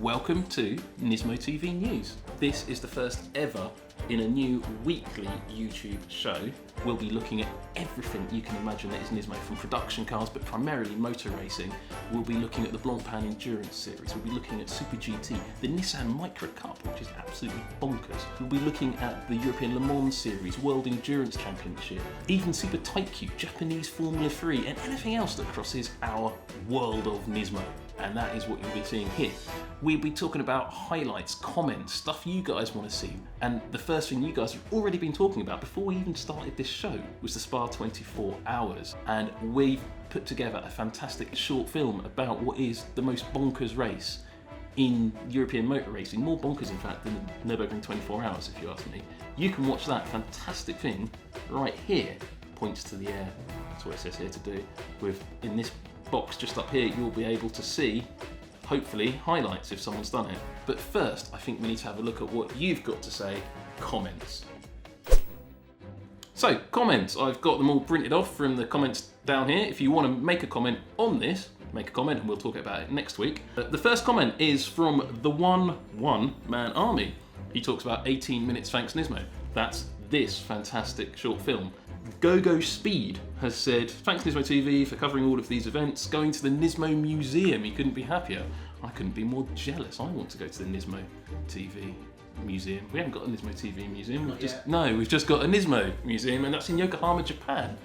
Welcome to NISMO TV News. This is the first ever in a new weekly YouTube show. We'll be looking at everything you can imagine that is NISMO, from production cars but primarily motor racing. We'll be looking at the Blancpain Endurance Series. We'll be looking at Super GT, the Nissan Micro Cup, which is absolutely bonkers. We'll be looking at the European Le Mans Series, World Endurance Championship, even Super Taikyu, Japanese Formula 3, and anything else that crosses our world of NISMO. And that is what you'll be seeing here. We'll be talking about highlights, comments, stuff you guys want to see. And the first thing you guys have already been talking about before we even started this show was the Spa 24 Hours. And we've put together a fantastic short film about what is the most bonkers race in European motor racing. More bonkers, in fact, than the Nürburgring 24 Hours, if you ask me. You can watch that fantastic thing right here. Points to the air. That's what it says here to do. In this box just up here, you'll be able to see, hopefully, highlights if someone's done it. But first, I think we need to have a look at what you've got to say. Comments. So, comments. I've got them all printed off from the comments down here. If you want to make a comment on this, make a comment and we'll talk about it next week. The first comment is from the One Man Army. He talks about 18 minutes thanks NISMO. That's this fantastic short film. Go Speed has said, thanks NISMO TV for covering all of these events. Going to the NISMO Museum, he couldn't be happier. I couldn't be more jealous. I want to go to the NISMO TV Museum. We haven't got a NISMO TV Museum. We've just got a NISMO Museum, and that's in Yokohama, Japan.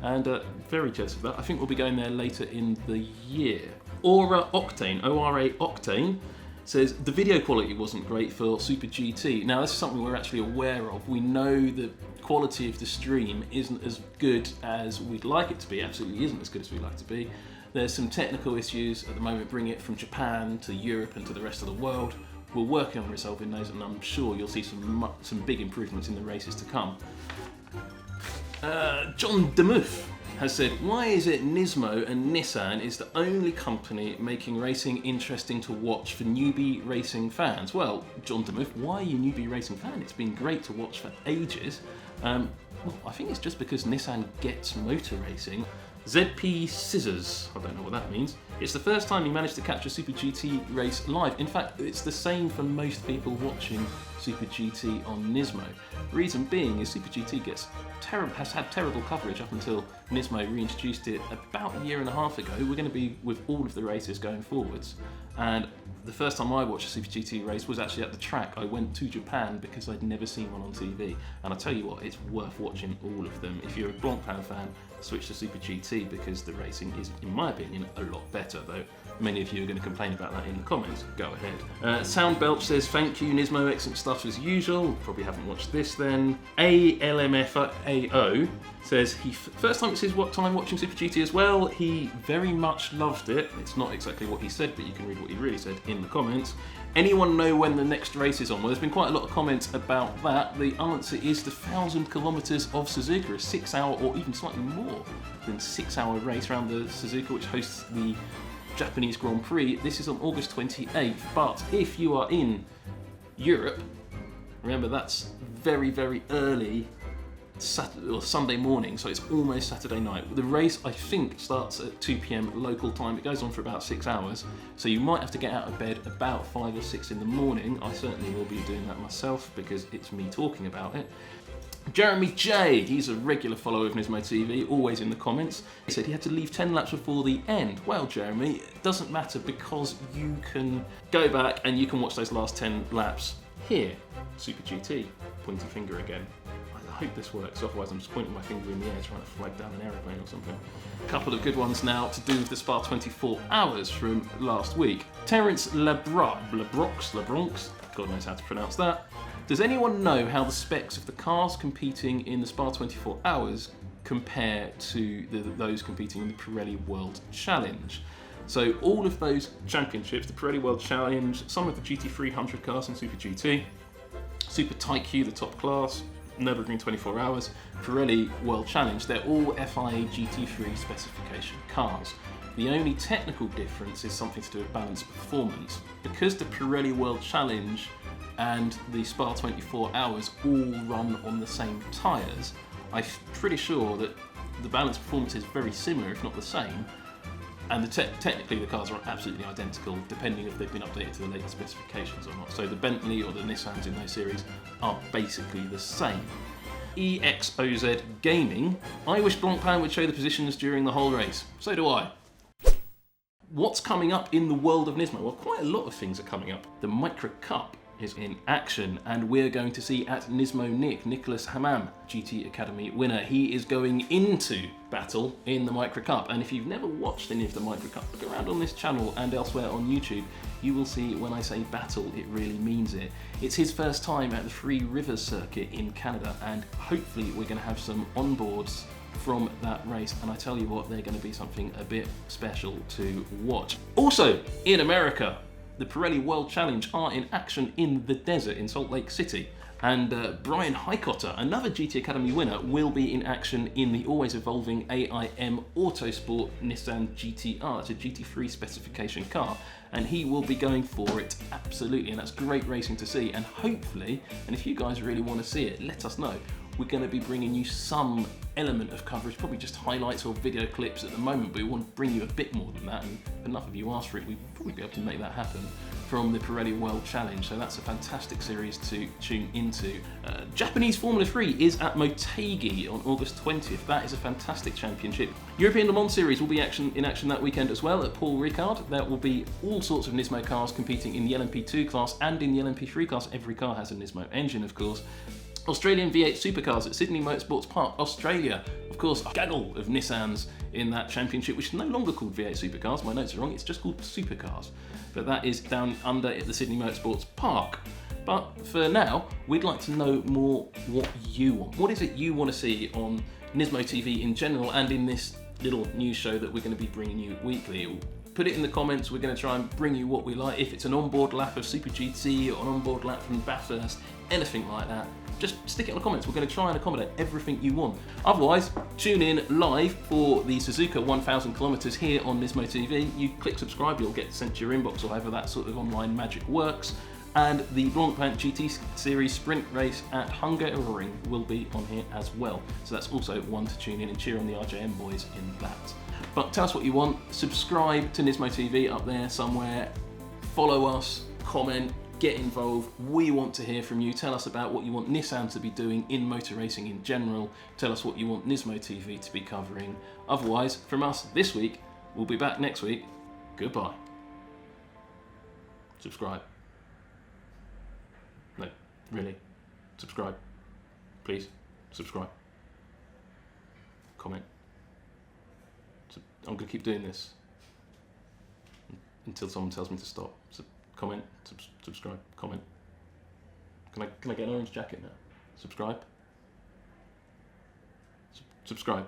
And very jealous of that. I think we'll be going there later in the year. Ora Octane, says the video quality wasn't great for Super GT. Now this is something we're actually aware of. We know the quality of the stream isn't as good as we'd like it to be, absolutely isn't as good as we'd like it to be. There's some technical issues at the moment, bringing it from Japan to Europe and to the rest of the world. We're working on resolving those, and I'm sure you'll see some big improvements in the races to come. John Demuth has said, why is it NISMO and Nissan is the only company making racing interesting to watch for newbie racing fans? Well, John Demuth, why are you a newbie racing fan? It's been great to watch for ages. Well, I think it's just because Nissan gets motor racing. ZP Scissors, I don't know what that means. It's the first time he managed to catch a Super GT race live. In fact, it's the same for most people watching Super GT on NISMO. Reason being is Super GT has had terrible coverage up until NISMO reintroduced it about a year and a half ago. We're going to be with all of the races going forwards. And the first time I watched a Super GT race was actually at the track. I went to Japan because I'd never seen one on TV. And I tell you what, it's worth watching all of them. If you're a Blancpain fan, switch to Super GT because the racing is, in my opinion, a lot better, though many of you are going to complain about that in the comments. Go ahead. Sound Belch says, thank you, NISMO, excellent stuff as usual. Probably haven't watched this then. ALMFAO says, first time it says what time watching Super GT as well. He very much loved it. It's not exactly what he said, but you can read what he really said in the comments. Anyone know when the next race is on? Well, there's been quite a lot of comments about that. The answer is the 1,000 kilometres of Suzuka, a 6 hour or even slightly more than 6 hour race around the Suzuka, which hosts the Japanese Grand Prix. This is on August 28th, but if you are in Europe, remember that's very, very early Sunday morning, so it's almost Saturday night. The race, I think, starts at 2 p.m. local time. It goes on for about 6 hours, so you might have to get out of bed about 5 or 6 in the morning. I certainly will be doing that myself because it's me talking about it. Jeremy J, he's a regular follower of NISMO TV, always in the comments. He said he had to leave 10 laps before the end. Well, Jeremy, it doesn't matter because you can go back and you can watch those last 10 laps here. Super GT, pointy finger again. I hope this works, otherwise I'm just pointing my finger in the air trying to flag down an aeroplane or something. A couple of good ones now to do with the Spa 24 Hours from last week. Terence Lebronx, God knows how to pronounce that. Does anyone know how the specs of the cars competing in the Spa 24 Hours compare to those competing in the Pirelli World Challenge? So all of those championships, the Pirelli World Challenge, some of the GT300 cars in Super GT, Super Taikyu, the top class, Nürburgring 24 Hours, Pirelli World Challenge, they're all FIA GT3 specification cars. The only technical difference is something to do with balance performance. Because the Pirelli World Challenge and the Spa 24 Hours all run on the same tyres, I'm pretty sure that the balance performance is very similar, if not the same. And technically the cars are absolutely identical, depending if they've been updated to the latest specifications or not. So the Bentley or the Nissans in those series are basically the same. EXOZ Gaming. I wish Blancpain would show the positions during the whole race. So do I. What's coming up in the world of NISMO? Well, quite a lot of things are coming up. The Micro Cup is in action, and we're going to see at NISMO Nicholas Hammam, GT Academy winner. He is going into battle in the Micro Cup, and if you've never watched any of the Micro Cup, look around on this channel and elsewhere on YouTube. You will see when I say battle, it really means it. It's his first time at the Three Rivers circuit in Canada, and hopefully we're going to have some onboards from that race, and I tell you what, they're going to be something a bit special to watch. Also in America, the Pirelli World Challenge are in action in the desert in Salt Lake City, and Brian Highcotter, another GT Academy winner, will be in action in the always evolving AIM Autosport Nissan GT-R. It's a GT3 specification car, and he will be going for it absolutely, and that's great racing to see. And hopefully, and if you guys really want to see it, let us know. We're going to be bringing you some element of coverage, probably just highlights or video clips at the moment, but we want to bring you a bit more than that, and if enough of you ask for it, we'll probably be able to make that happen from the Pirelli World Challenge. So that's a fantastic series to tune into. Japanese Formula 3 is at Motegi on August 20th. That is a fantastic championship. European Le Mans Series will be in action that weekend as well at Paul Ricard. There will be all sorts of NISMO cars competing in the LMP2 class and in the LMP3 class. Every car has a NISMO engine, of course. Australian V8 supercars at Sydney Motorsports Park, Australia. Of course, a gaggle of Nissans in that championship, which is no longer called V8 supercars. My notes are wrong, it's just called supercars. But that is down under at the Sydney Motorsports Park. But for now, we'd like to know more what you want. What is it you want to see on NISMO TV in general, and in this little news show that we're going to be bringing you weekly? Put it in the comments. We're going to try and bring you what we like. If it's an onboard lap of Super GT or an onboard lap from Bathurst, anything like that, just stick it in the comments. We're going to try and accommodate everything you want. Otherwise, tune in live for the Suzuka 1000 kilometers here on NISMO TV. You click subscribe, you'll get sent to your inbox, or however that sort of online magic works. And the Blancpain GT Series sprint race at Hungaroring will be on here as well. So that's also one to tune in and cheer on the RJM boys in that. But tell us what you want. Subscribe to NISMO TV up there somewhere. Follow us, comment, get involved. We want to hear from you. Tell us about what you want Nissan to be doing in motor racing in general. Tell us what you want NISMO TV to be covering. Otherwise, from us this week, we'll be back next week. Goodbye. Subscribe. No, really. Subscribe. Please, subscribe. Comment. I'm going to keep doing this until someone tells me to stop. So comment, subscribe, comment. Can I get an orange jacket now? Subscribe. Subscribe.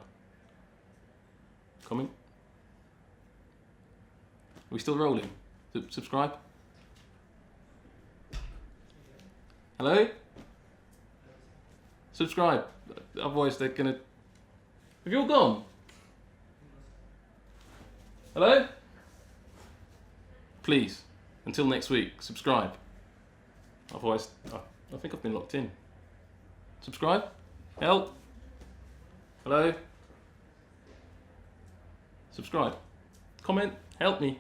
Comment. Are we still rolling? Subscribe. Hello? Subscribe. Otherwise they're gonna... Have you all gone? Hello? Please, until next week, subscribe. Otherwise, I think I've been locked in. Subscribe? Help? Hello? Subscribe. Comment? Help me.